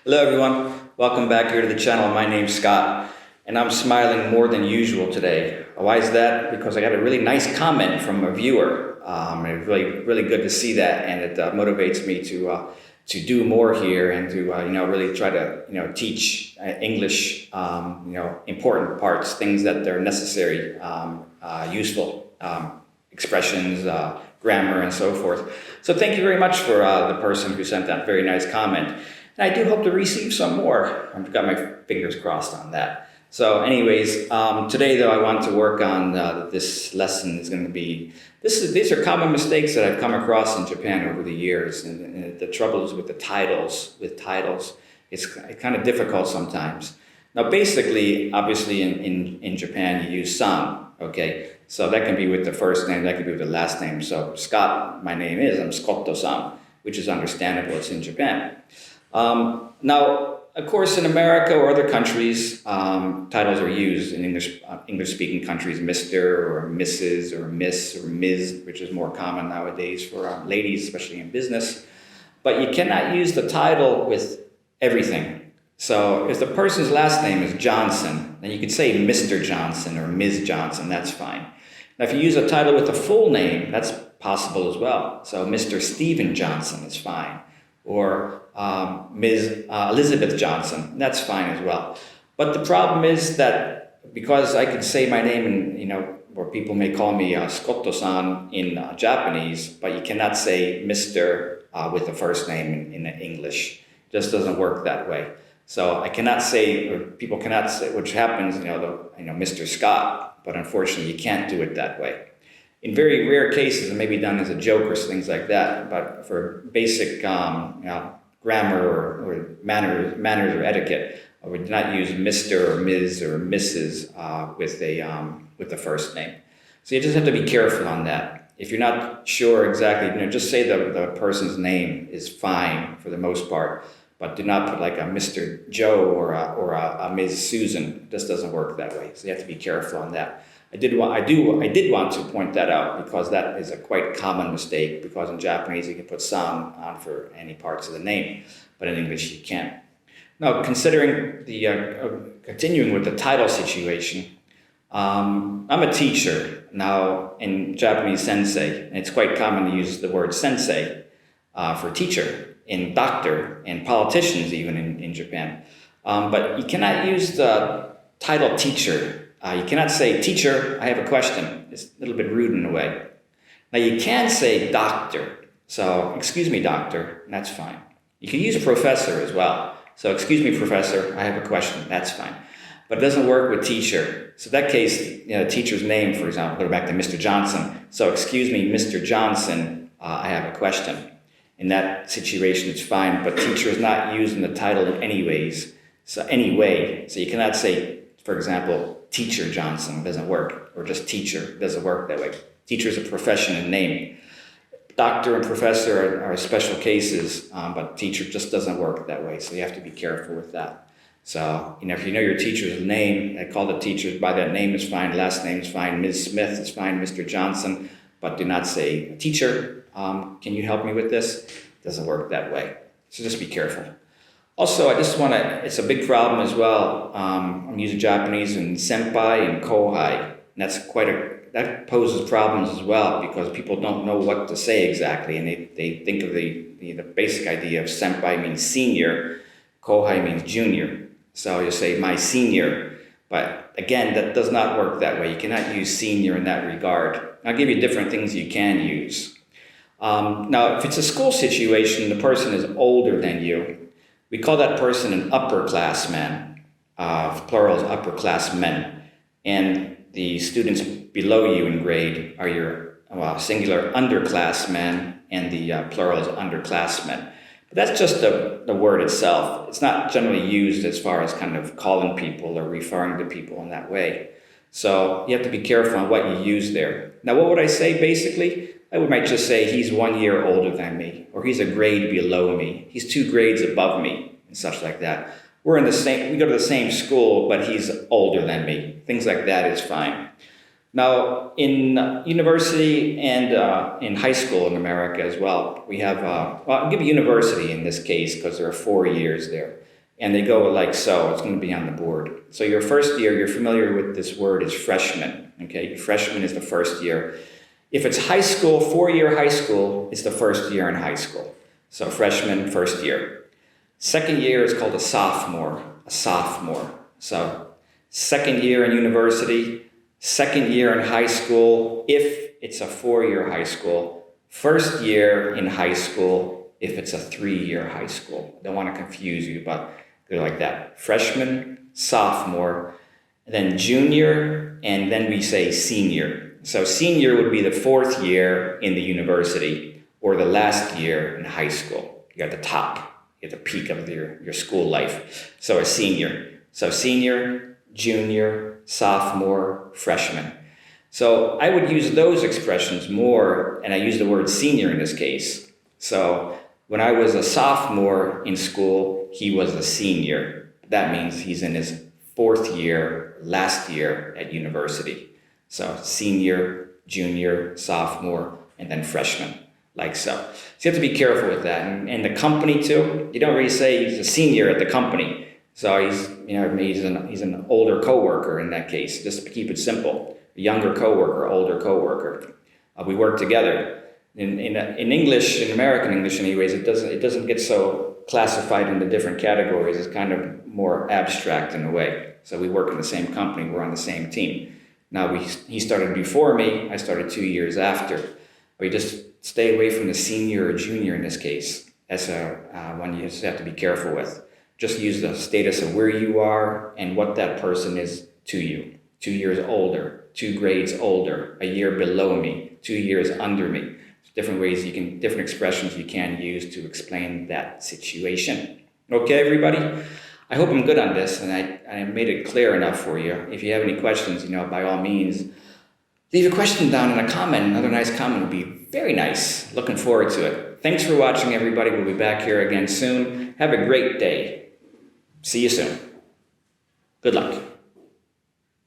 Hello everyone, welcome back here to the channel. My name's Scott and I'm smiling more than usual today. Why is that? Because I got a really nice comment from a viewer. It's really good to see that, and it motivates me to do more here and to really try to teach English, important parts, things that are necessary, useful expressions, grammar, and so forth. So thank you very much for the person who sent that very nice comment. And I do hope to receive some more. I've got my fingers crossed on that. So anyways, today though I want to work on this lesson is going to be, these are common mistakes that I've come across in Japan over the years, and the troubles with the titles, it's kind of difficult sometimes. Now basically, obviously in Japan you use san, okay? So that can be with the first name, that can be with the last name. So Scott, my name is, I'm Scotto-san, which is understandable, it's in Japan. Now, of course, in America or other countries, titles are used in English-speaking countries, Mr. or Mrs. or Miss or Ms., which is more common nowadays for ladies, especially in business. But you cannot use the title with everything. So if the person's last name is Johnson, then you could say Mr. Johnson or Ms. Johnson, that's fine. Now, if you use a title with a full name, that's possible as well. So Mr. Stephen Johnson is fine. Or Ms. Elizabeth Johnson, that's fine as well. But the problem is that because I could say my name and, or people may call me Scotto-san in Japanese, but you cannot say Mr. With the first name in English. It just doesn't work that way. So I cannot say, or people cannot say, which happens, Mr. Scott, but unfortunately you can't do it that way. In very rare cases, it may be done as a joke or things like that, but for basic grammar or manners or etiquette, we do not use Mr. or Ms. or Mrs. With the first name. So you just have to be careful on that. If you're not sure exactly, just say the person's name is fine for the most part, but do not put like a Mr. Joe or a Ms. Susan. It just doesn't work that way. So you have to be careful on that. I did want to point that out because that is a quite common mistake, because in Japanese you can put san on for any parts of the name, but in English you can't. Now, considering the, continuing with the title situation, I'm a teacher now in Japanese sensei, and it's quite common to use the word sensei for teacher, in doctor, and politicians even in Japan. But you cannot use the title teacher. You cannot say, teacher, I have a question. It's a little bit rude in a way. Now you can say doctor. So, excuse me, doctor, and that's fine. You can use professor as well. So, excuse me, professor, I have a question, that's fine. But it doesn't work with teacher. So in that case, teacher's name, for example, go back to Mr. Johnson. So, excuse me, Mr. Johnson, I have a question. In that situation, it's fine, but teacher is not used in the title in any ways. So anyway, so you cannot say, for example, Teacher Johnson, doesn't work, or just teacher, doesn't work that way. Teacher is a profession and name. Doctor and professor are special cases, but teacher just doesn't work that way, so you have to be careful with that. So, if you know your teacher's name, I call the teacher by that name is fine, last name is fine, Ms. Smith is fine, Mr. Johnson, but do not say, teacher, can you help me with this? It doesn't work that way, so just be careful. Also, I just want to, it's a big problem as well. I'm using Japanese in senpai and kohai. And that's that poses problems as well, because people don't know what to say exactly. And they think of the basic idea of senpai means senior, kohai means junior. So you say my senior, but again, that does not work that way. You cannot use senior in that regard. I'll give you different things you can use. Now, if it's a school situation, the person is older than you, we call that person an upperclassman. Plural is upperclassmen. And the students below you in grade are your singular underclassmen, and the plural is underclassmen. But that's just the word itself. It's not generally used as far as kind of calling people or referring to people in that way. So you have to be careful on what you use there. Now, what would I say basically? I might just say he's 1 year older than me, or he's a grade below me. He's 2 grades above me, and such like that. We go to the same school, but he's older than me. Things like that is fine. Now, in university and in high school in America as well, we have, well, I'll give you university in this case because there are 4 years there. And they go like so. It's going to be on the board. So your first year, you're familiar with this word is freshman. Okay, freshman is the first year. If it's high school, 4-year high school, it's the first year in high school. So freshman, first year. Second year is called a sophomore. So second year in university, second year in high school, if it's a 4-year high school. First year in high school, if it's a 3-year high school. I don't want to confuse you, but they're like that. Freshman, sophomore, then junior, and then we say senior. So senior would be the 4th year in the university or the last year in high school. You're at the top, you're at the peak of your school life. So a senior. So senior, junior, sophomore, freshman. So I would use those expressions more, and I use the word senior in this case. So when I was a sophomore in school, he was a senior. That means he's in his 4th year, last year at university. So senior, junior, sophomore, and then freshman, like so. So you have to be careful with that. And the company too, you don't really say he's a senior at the company. So he's an older coworker in that case, just to keep it simple. A younger coworker, older coworker. We work together. In English, in American English anyways, it doesn't get so classified into different categories. It's kind of more abstract in a way. So we work in the same company, we're on the same team. Now he started before me, I started 2 years after. But you just stay away from the senior or junior in this case. That's one you just have to be careful with. Just use the status of where you are and what that person is to you. 2 years older, 2 grades older, a year below me, 2 years under me. Different ways different expressions you can use to explain that situation. Okay, everybody? I hope I'm good on this and I made it clear enough for you. If you have any questions, by all means, leave a question down in a comment. Another nice comment would be very nice. Looking forward to it. Thanks for watching, everybody. We'll be back here again soon. Have a great day. See you soon. Good luck.